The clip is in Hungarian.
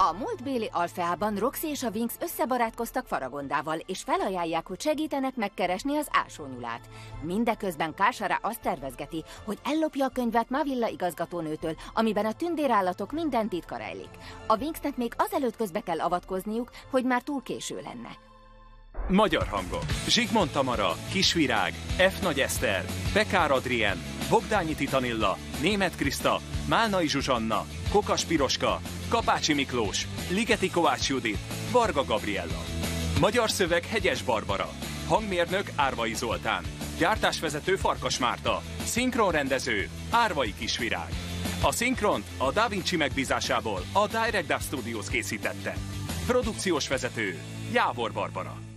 A múltbéli Alfeában Roxy és a Winx összebarátkoztak Faragondával, és felajánlják, hogy segítenek megkeresni az ásónyulát. Mindeközben Kásara azt tervezgeti, hogy ellopja a könyvet Mavilla igazgatónőtől, amiben a tündérállatok minden titka rejlik. A Winxnek még azelőtt közbe kell avatkozniuk, hogy már túl késő lenne. Magyar hangok: Zsigmond Tamara, Kisvirág, F. Nagy Eszter, Pekár Adrien, Bogdányi Titanilla, Németh Kriszta, Málnai Zsuzsanna, Kokas Piroska, Kapácsi Miklós, Ligeti Kovács Judit, Varga Gabriella. Magyar szöveg: Hegyes Barbara. Hangmérnök: Árvai Zoltán. Gyártásvezető: Farkas Márta. Szinkronrendező: Árvai Kisvirág. A szinkront a Da Vinci megbízásából a Direct Dub Studios készítette. Produkciós vezető: Jávor Barbara.